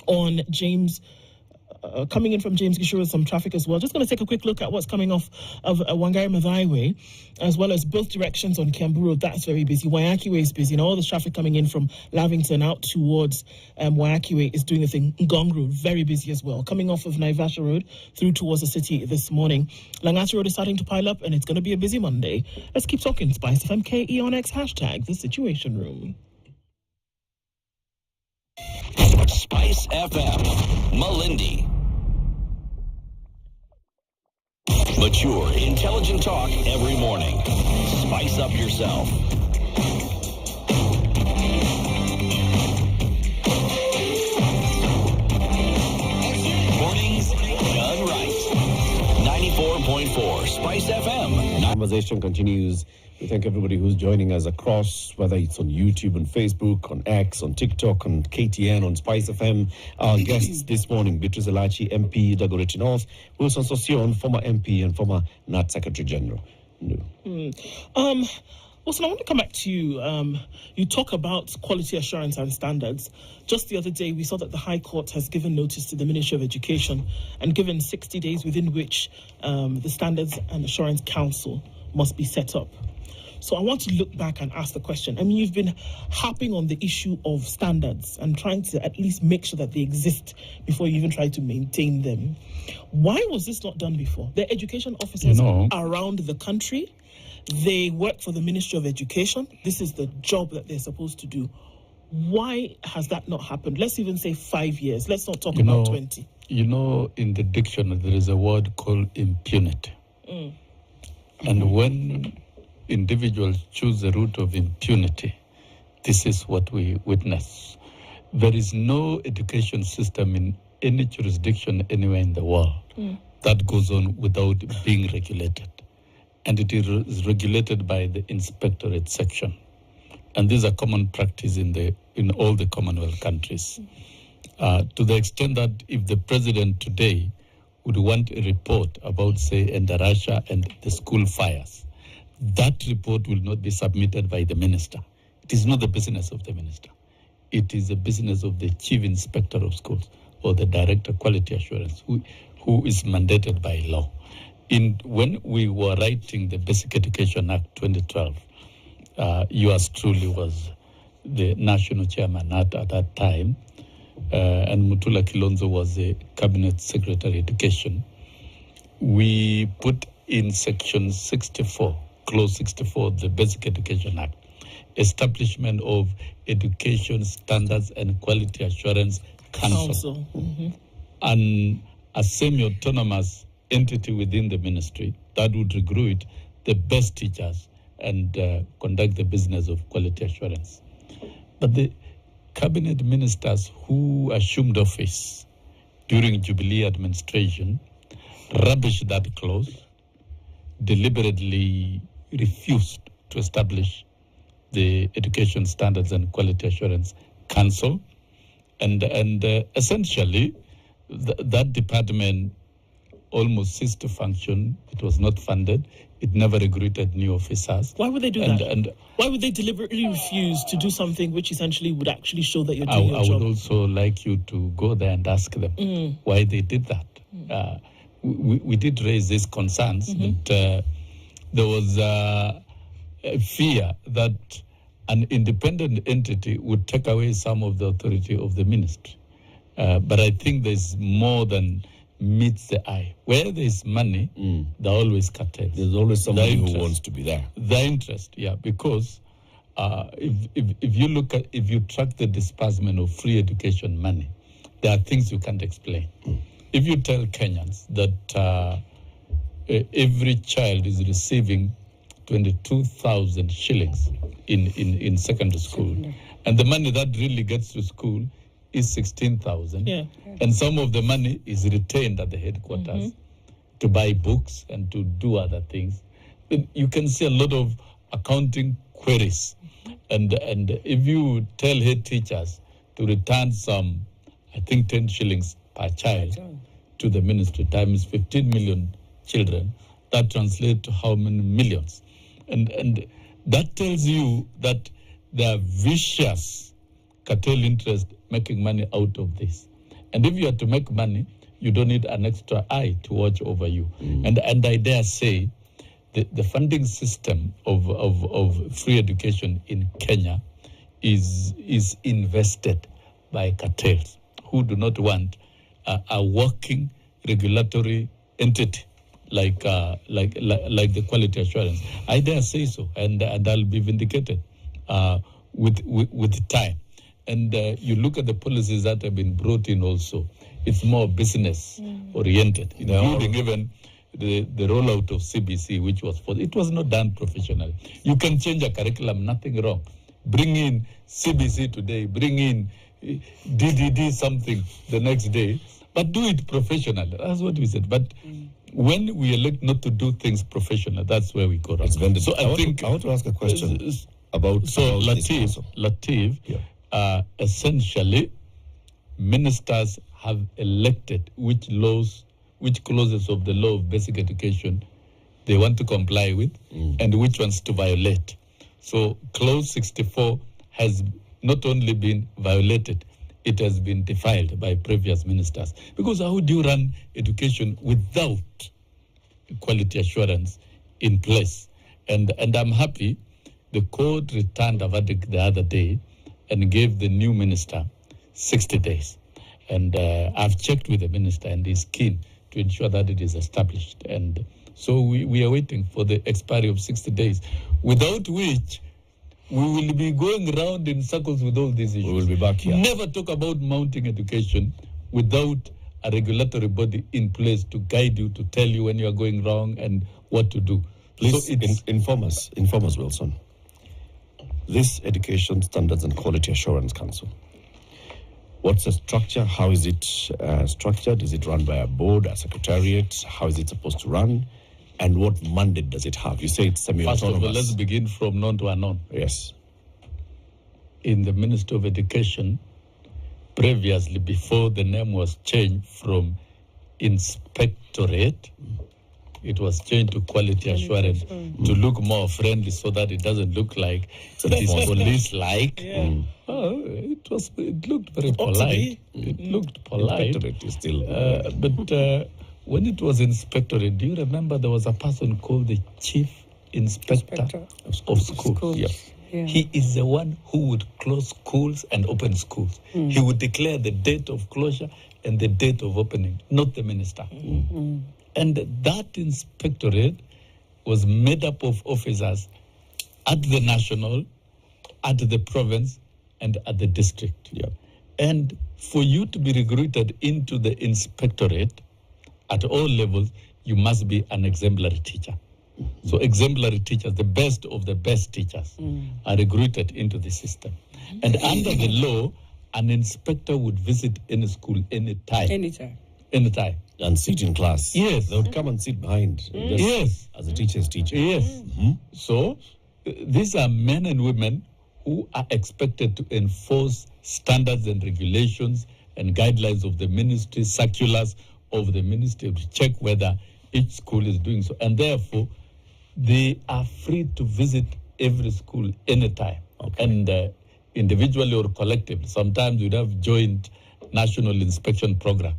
on James. Coming in from James Gishuru, some traffic as well. Just going to take a quick look at what's coming off of Wangari Maathai Way, as well as both directions on Kiambu Road. That's very busy. Waiaki Way is busy. And all this traffic coming in from Lavington out towards Waiaki Way is doing the thing. Ngong Road, very busy as well. Coming off of Naivasha Road through towards the city this morning. Langata Road is starting to pile up, and it's going to be a busy Monday. Let's keep talking. Spice FM KE on X, hashtag The Situation Room. Spice FM, Malindi. Mature, intelligent talk every morning. Spice up yourself. Mornings done right. 94.4 Spice FM. Conversation continues. We thank everybody who's joining us across, whether it's on YouTube, on Facebook, on X, on TikTok, on KTN, on Spice FM. Our guests this morning, Beatrice Elachi, MP, Dagoretti North, Wilson Sosion, former MP and former NAT Secretary General. Wilson, I want to come back to you. You talk about quality assurance and standards. Just the other day, we saw that the High Court has given notice to the Ministry of Education and given 60 days within which the Standards and Assurance Council must be set up. So I want to look back and ask the question. I mean, you've been harping on the issue of standards and trying to at least make sure that they exist before you even try to maintain them. Why was this not done before? The education officers around the country, they work for the Ministry of Education. This is the job that they're supposed to do. Why has that not happened? Let's even say 5 years. Let's not talk about 20. You know, in the dictionary, there is a word called impunity. And when individuals choose the route of impunity, this is what we witness. There is no education system in any jurisdiction anywhere in the world that goes on without being regulated. And it is regulated by the inspectorate section. And these are common practice in all the Commonwealth countries. To the extent that if the president today would want a report about, say, Endarasha and the school fires, that report will not be submitted by the minister. It is not the business of the minister. It is the business of the chief inspector of schools or the director of quality assurance who is mandated by law. When we were writing the Basic Education Act 2012, yours truly was the national chairman at that time, and Mutula Kilonzo was the cabinet secretary education. We put in section 64, clause 64 of the Basic Education Act, establishment of Education Standards and Quality Assurance Council. And a semi-autonomous entity within the ministry that would recruit the best teachers and conduct the business of quality assurance. But the cabinet ministers who assumed office during Jubilee administration rubbished that clause, deliberately refused to establish the Education Standards and Quality Assurance Council, and essentially that department almost ceased to function. It was not funded. It never recruited new officers. Why would they do that? And why would they deliberately refuse to do something which essentially would actually show that you're doing your job? I would also like you to go there and ask them why they did that. We did raise these concerns, but there was a fear that an independent entity would take away some of the authority of the ministry. But I think there's more than meets the eye. Where there's money, there are always cartels. There's always somebody who wants to be there. The interest, because if you track the disbursement of free education money, there are things you can't explain. If you tell Kenyans that every child is receiving 22,000 shillings in secondary school, and the money that really gets to school is 16,000, and some of the money is retained at the headquarters to buy books and to do other things, then you can see a lot of accounting queries. And if you tell head teachers to return some, I think 10 shillings per child to the ministry times 15 million children, that translates to how many millions? And that tells you that there are vicious cartel interest making money out of this. And if you are to make money, you don't need an extra eye to watch over you. And I dare say the funding system of free education in Kenya is invested by cartels who do not want a working regulatory entity like the quality assurance. I dare say so, and I'll be vindicated with time. And you look at the policies that have been brought in also, it's more business oriented, including even the rollout of CBC, which it was not done professionally. You can change a curriculum, nothing wrong. Bring in CBC today, bring in DDD something the next day, but do it professionally. That's what we said. But when we elect not to do things professional, that's where we go wrong. So I want to ask a question about Latif, essentially, ministers have elected which clauses of the law of basic education they want to comply with and which ones to violate. So clause 64 has not only been violated, it has been defiled by previous ministers. Because how do you run education without quality assurance in place? And I'm happy the court returned a verdict the other day and gave the new minister 60 days. And I've checked with the minister, and he's keen to ensure that it is established. And so we are waiting for the expiry of 60 days, without which we will be going around in circles with all these issues. We will be back here. Never talk about mounting education without a regulatory body in place to guide you, to tell you when you are going wrong and what to do. Please inform us, Wilson. This Education Standards and Quality Assurance Council, what's the structure? How is it structured? Is it run by a board, a secretariat? How is it supposed to run? And what mandate does it have? You say it's semi-autonomous. First of all, let's begin from known to unknown. Yes. In the Ministry of Education, previously, before the name was changed from Inspectorate, it was changed to Quality Assurance to look more friendly, so that it doesn't look like it is police-like. It looked very polite. It looked polite. Inspectorate is still... but when it was Inspectorate, do you remember there was a person called the Chief Inspector of Schools? Yes. Yeah. He is the one who would close schools and open schools. He would declare the date of closure and the date of opening, not the minister. And that inspectorate was made up of officers at the national, at the province, and at the district. Yeah. And for you to be recruited into the inspectorate at all levels, you must be an exemplary teacher. So exemplary teachers, the best of the best teachers, are recruited into the system. And under the law, an inspector would visit any school anytime. Anytime. And sit in class. Yes. They would come and sit behind. Yes. As the teacher is teaching. Yes. So these are men and women who are expected to enforce standards and regulations and guidelines of the ministry, circulars of the ministry, to check whether each school is doing so. And therefore, they are free to visit every school anytime. Okay. And individually or collectively. Sometimes you'd have joint national inspection program.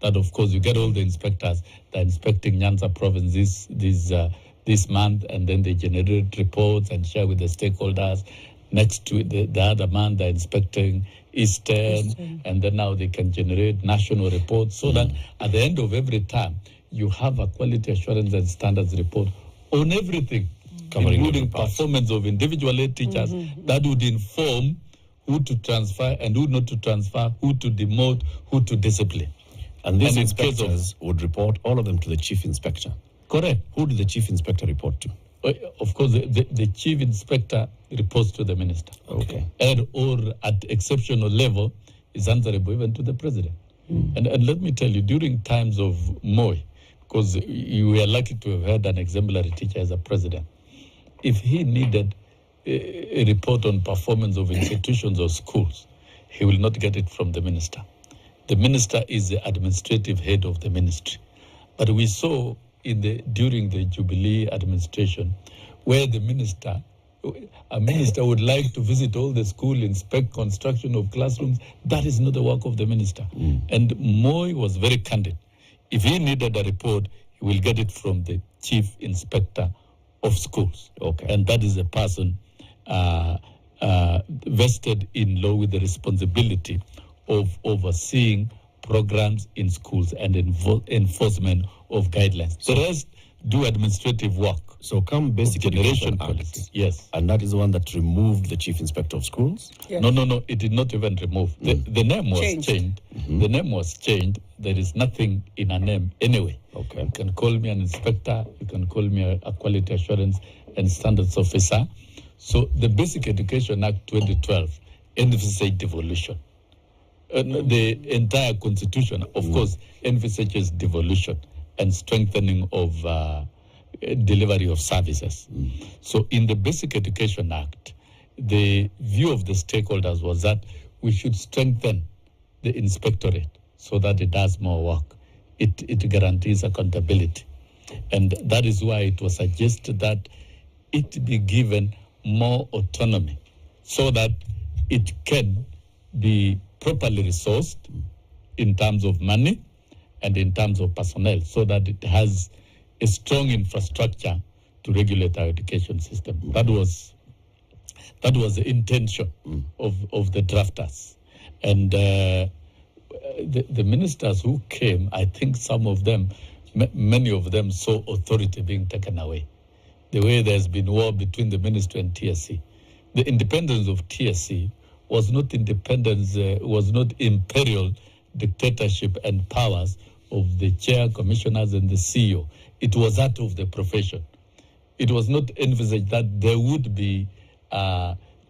That, of course, you get all the inspectors. They're inspecting Nyanza province this month, and then they generate reports and share with the stakeholders. Next to the other month, they're inspecting Eastern, and then now they can generate national reports, so that at the end of every term, you have a quality assurance and standards report on everything, including performance of individual aid teachers, that would inform who to transfer and who not to transfer, who to demote, who to discipline. And these inspectors would report all of them to the chief inspector. Correct. Who did the chief inspector report to? Of course, the chief inspector reports to the minister. Okay. Or at exceptional level is answerable even to the president. And let me tell you, during times of Moi, because you were lucky to have had an exemplary teacher as a president, if he needed a report on performance of institutions or schools, he will not get it from the minister. The minister is the administrative head of the ministry. But we saw during the Jubilee administration, where the minister a minister would like to visit all the school, inspect construction of classrooms. That is not the work of the minister. And Moi was very candid. If he needed a report, he will get it from the chief inspector of schools. Okay. And that is a person vested in law with the responsibility of overseeing programs in schools and enforcement of guidelines. The rest do administrative work. So come basic Generation education policy. Act. Yes. And that is the one that removed the chief inspector of schools? Yes. No, it did not even remove. The name was changed. The name was changed. There is nothing in a name anyway. Okay. You can call me an inspector. You can call me a quality assurance and standards officer. So the Basic Education Act 2012 envisaged devolution. The entire constitution, of course, envisages devolution and strengthening of delivery of services. So in the Basic Education Act, the view of the stakeholders was that we should strengthen the inspectorate so that it does more work. It guarantees accountability. And that is why it was suggested that it be given more autonomy so that it can be properly resourced in terms of money and in terms of personnel, so that it has a strong infrastructure to regulate our education system. That was the intention of the drafters. And the ministers who came, I think some of them, many of them saw authority being taken away. The way there's been war between the ministry and TSC. The independence of TSC was not independence, was not imperial dictatorship and powers of the chair, commissioners, and the CEO. It was that of the profession. It was not envisaged that there would be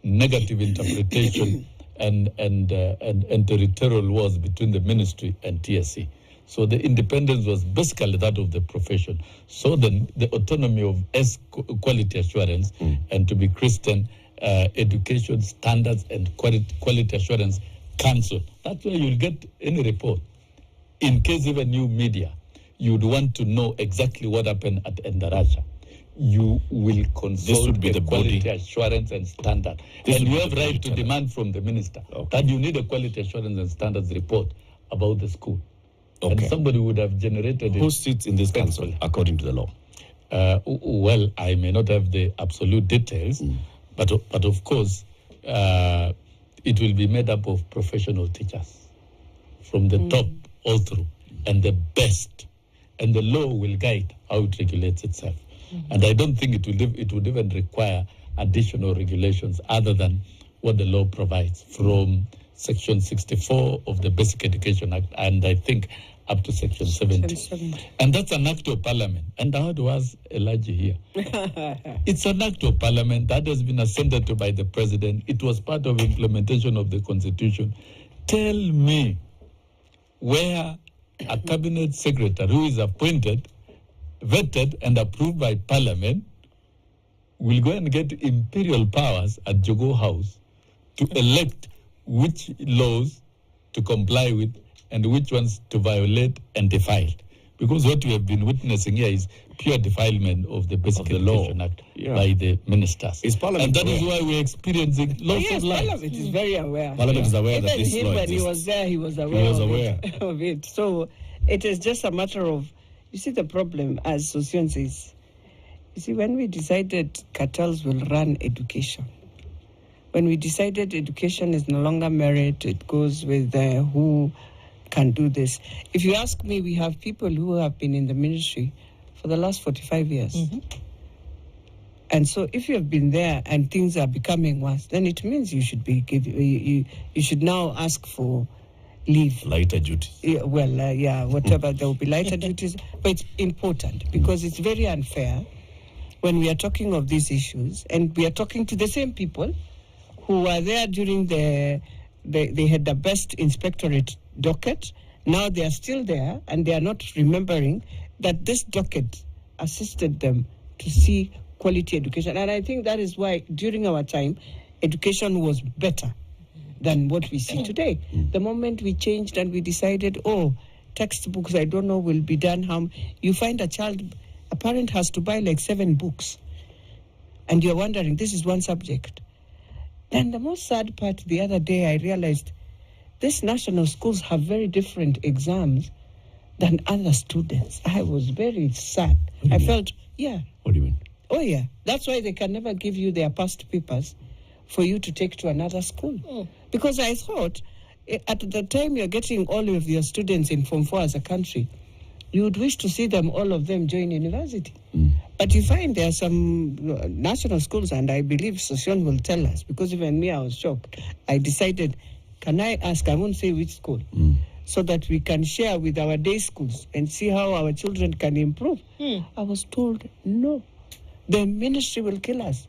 negative interpretation and territorial wars between the ministry and TSC. So the independence was basically that of the profession. So then the autonomy of quality assurance and, to be Christian, education standards and quality assurance council. That's where you'll get any report. In case even new media, you'd want to know exactly what happened at Endaracha. You will consult the quality assurance and standard. And you have right to demand from the minister that you need a quality assurance and standards report about the school. And somebody would have generated it. Who sits in this council according to the law? Well, I may not have the absolute details, but of course, it will be made up of professional teachers from the top all through, and the best. And the law will guide how it regulates itself. And I don't think it would even require additional regulations other than what the law provides from Section 64 of the Basic Education Act, and I think up to Section 70. And that's an act of parliament. And how was Elijah here? It's an act of parliament that has been assented to by the president. It was part of implementation of the constitution. Tell me where a cabinet secretary who is appointed, vetted and approved by parliament will go and get imperial powers at Jogo House to elect which laws to comply with and which ones to violate and defile. Because what we have been witnessing here is pure defilement of the Basic Education Act by the ministers. Is Parliament and that is why we're experiencing lots of lives. Parliament is very aware. Parliament is aware that Even this him, law when exists. he was there, he was aware, of it. So it is just a matter of, you see, the problem, as Sosyon says, you see, when we decided cartels will run education, when we decided education is no longer merit, it goes with who can do this. If you ask me, we have people who have been in the ministry for the last 45 years. And so if you have been there and things are becoming worse, then it means you should be you should now ask for leave. Lighter duties. Whatever. There will be lighter duties. But it's important because it's very unfair when we are talking of these issues and we are talking to the same people who were there during they had the best inspectorate docket. Now they are still there and they are not remembering that this docket assisted them to see quality education. And I think that is why during our time, education was better than what we see today. The moment we changed and we decided, textbooks, I don't know, will be done harm, you find a parent has to buy like 7 books. and you're wondering, this is one subject. Then the most sad part, the other day I realized these national schools have very different exams than other students. I was very sad. I felt, yeah. What do you mean? Oh, yeah. That's why they can never give you their past papers for you to take to another school. Because I thought, at the time you're getting all of your students in Form 4 as a country, you would wish to see them, all of them, join university. But you find there are some national schools, and I believe Sosyon will tell us, because even me, I was shocked. I decided, can I ask, I won't say which school, so that we can share with our day schools and see how our children can improve. I was told, no, the ministry will kill us.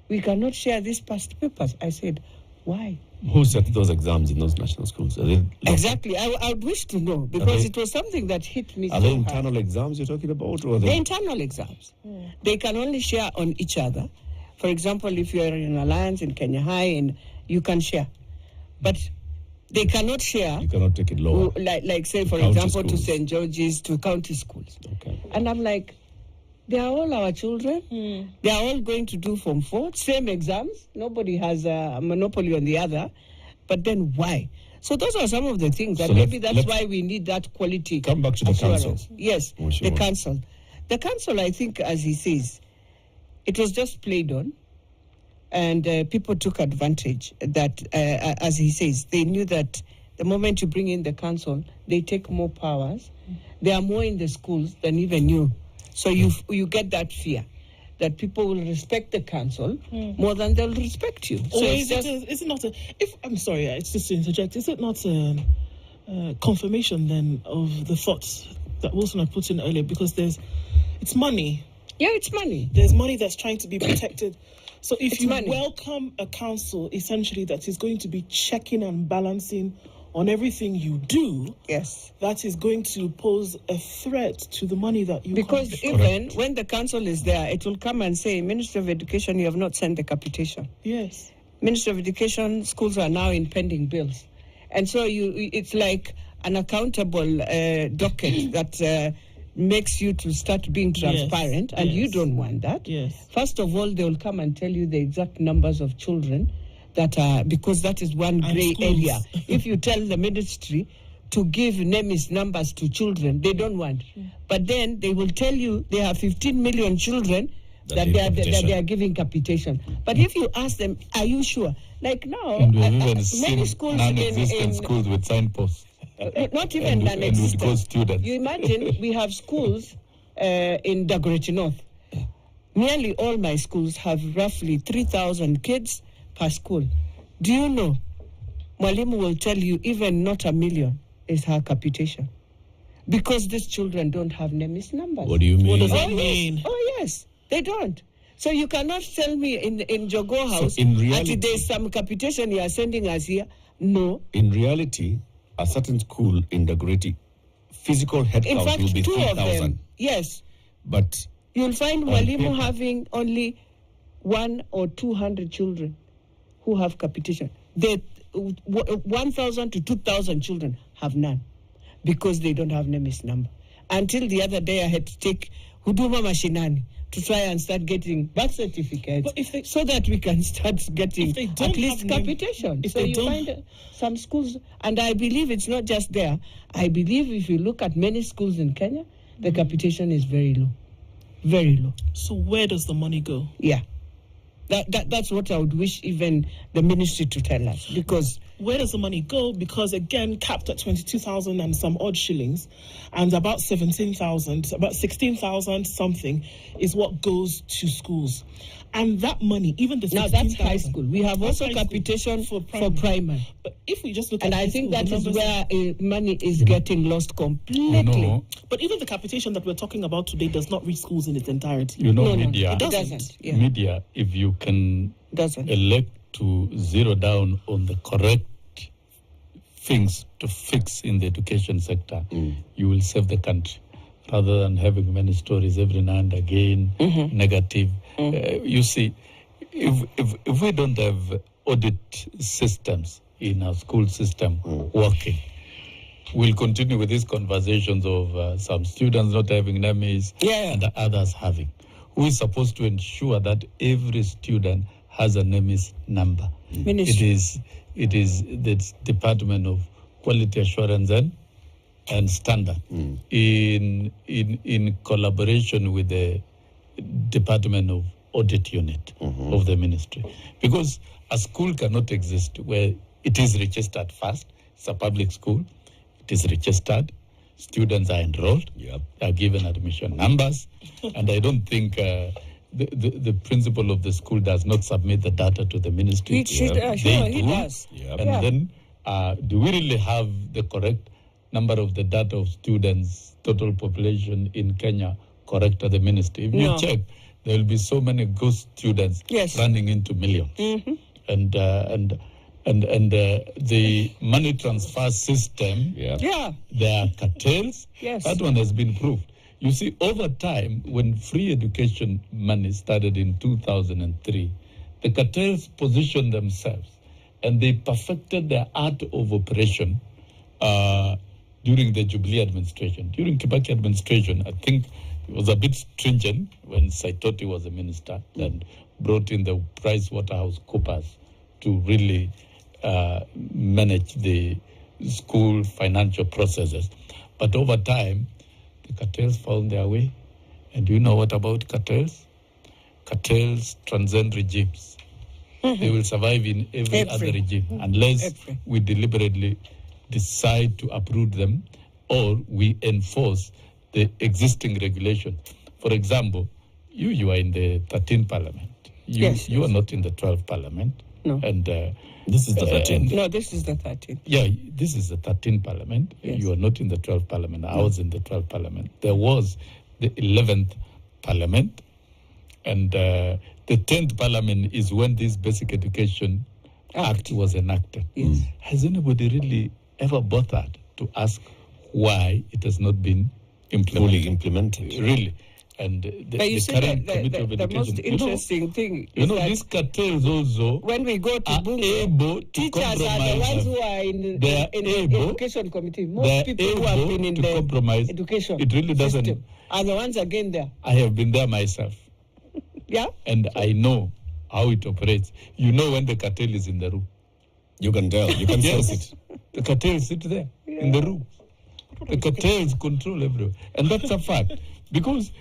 We cannot share these past papers. I said, why? Who set those exams in those national schools? Are they Exactly. I would wish to know, because it was something that hit me so Are they hard. internal exams you're talking about? Or are The they... internal exams. They can only share on each other. For example, if you're in Alliance in Kenya High, and you can share. But they cannot share. You cannot take it lower. Like say, for county example, to schools. St. George's, to county schools. Okay. And I'm like, they are all our children. They are all going to do Form 4, same exams. Nobody has a monopoly on the other. But then why? So those are some of the things that So maybe let's that's why we need that quality. Come back to the assurance. council. Yes, Mheshimiwa. the council. The council, I think, as he says, it was just played on. And people took advantage that, as he says, they knew that the moment you bring in the council, they take more powers. They are more in the schools than even you. So you get that fear that people will respect the council more than they'll respect you. So So it's is it not a? If I'm sorry, it's just to interject. Is it not a confirmation then of the thoughts that Wilson had put in earlier? Because it's money. yeah, it's money. There's money that's trying to be protected. So if It's you money. welcome a council, essentially that is going to be checking and balancing on everything you do, Yes. that is going to pose a threat to the money that you Because control. even when the council is there, it will come and say, Ministry of Education, you have not sent the capitation. Yes. Ministry of Education, schools are now in pending bills. And so it's like an accountable docket that makes you to start being transparent, and you yes. don't want that. Yes. First of all, they will come and tell you the exact numbers of children that are, because that is one And grey schools. area. If you tell the ministry to give NEMIS numbers to children, they don't want. But then they will tell you they have 15 million children that they are giving capitation. But if you ask them, are you sure? Like now, And we've even many seen schools non-existent schools with signposts. not even and with those students. You imagine we have schools in Dagoretti North. Nearly all my schools have roughly 3,000 kids per school. Do you know, Mwalimu will tell you even not 1 million is her capitation. Because these children don't have NEMIS numbers. What do you mean? What does that Oh, mean? yes. Oh, yes. They don't. So you cannot tell me in Jogo House, in reality- there's some capitation you are sending us here. No. In reality, a certain school in the Great physical head In count fact, will be 2 of 3,000. them. Yes. But You'll find On Mwalimu paper. having only 100 or 200 children who have capitation. 1,000 to 2,000 children have none because they don't have NEMIS number. Until the other day, I had to take Huduma Mashinani to try and start getting birth certificates But if they- so that we can start getting If they don't at least have NEM- capitation. if So they you don't- find some schools, and I believe it's not just there. I believe if you look at many schools in Kenya, the capitation is very low. Very low. So where does the money go? Yeah. That's what I would wish even the ministry to tell us, because Where does the money go? Because again, capped at 22,000 and some odd shillings, and about 17,000, about 16,000 something is what goes to schools. And that money, even the now that's high 16,000 school. We have That's also high school capitation for for primary. But if we just look And at I high think school, that the is numbers- where money is getting lost completely. But even the capitation that we're talking about today does not reach schools in its entirety. You know, No, media. it doesn't. Yeah. Media, if you can Doesn't. elect to zero down on the correct things to fix in the education sector, you will save the country. Rather than having many stories every now and again, negative. You see, if we don't have audit systems in our school system working, we'll continue with these conversations of some students not having NEMIS Yeah. and others having. who is supposed to ensure that every student has a NEMIS number. Ministry. It is the Department of Quality Assurance and Standard in collaboration with the Department of Audit Unit of the ministry. Because a school cannot exist where it is registered first. It's a public school. It is registered. Students are enrolled. Are given admission numbers. And I don't think the principal of the school does not submit the data to the ministry. He does. And then do we really have the correct number of the data of students, total population in Kenya, correct at the ministry? If you check, there will be so many ghost students running into millions. And the money transfer system, there are cartels. That one has been proved. You see, over time, when free education money started in 2003, the cartels positioned themselves and they perfected their art of operation during the Jubilee administration. During Kibaki administration, I think it was a bit stringent when Saitoti was a minister and brought in the PricewaterhouseCoopers to really manage the school financial processes. But over time, the cartels found their way. And do you know what about cartels? Cartels transcend regimes. They will survive in every other regime unless we deliberately decide to uproot them or we enforce the existing regulation. For example, you are in the 13th parliament. You are not in the 12th parliament. No. And this is the 13th. No, this is the 13th. Yeah, this is the 13th parliament. Yes. You are not in the 12th parliament. I was in the 12th parliament. There was the 11th parliament. And the 10th parliament is when this Basic Education Act was enacted. Yes. Has anybody really ever bothered to ask why it has not been Fully implemented. Really. And the current Committee of Education. The most interesting thing you is know, that these cartels also when we go to are Bunge, able to teachers are the compromise. ones who are in the education committee. They Most are people who have been in able to the compromise. education It really doesn't. system are the ones again there. I have been there myself. Yeah? And I know how it operates. You know when the cartel is in the room. You can tell. You can sense Yes. it. The cartels sit there in the room. The cartels control everywhere. And that's a fact. Because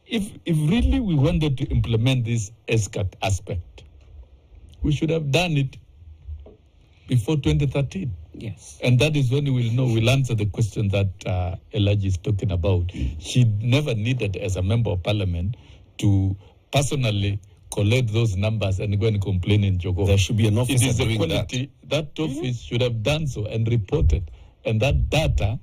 if really we wanted to implement this ESCAT aspect, we should have done it before 2013. Yes. And that is when we'll answer the question that Elijah is talking about. She never needed, as a member of parliament, to personally collect those numbers and go and complain in Jogo. There should be an It officer is the doing quality. That office should have done so and reported. And that data,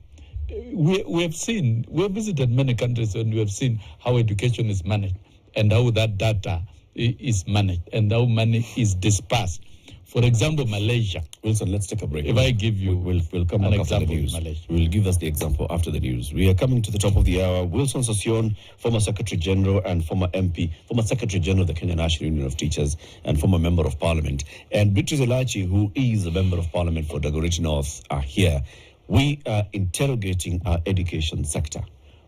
we have seen, we have visited many countries and we have seen how education is managed and how that data is managed and how money is dispersed. For example, Malaysia. Wilson, let's take a break. If I give you we'll come back after the news. We'll give us the example after the news. We are coming to the top of the hour. Wilson Sossion, former Secretary General and former MP, former Secretary General of the Kenya National Union of Teachers and former Member of Parliament, and Beatrice Elachi, who is a Member of Parliament for Dagoretti North, are here. We are interrogating our education sector.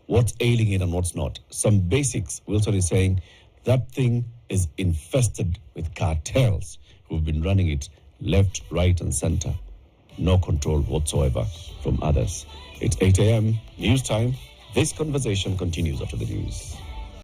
What's ailing it and what's not. Some basics. Wilson is saying that thing is infested with cartels who've been running it left, right, and center. No control whatsoever from others. It's 8 a.m. news time. This conversation continues after the news.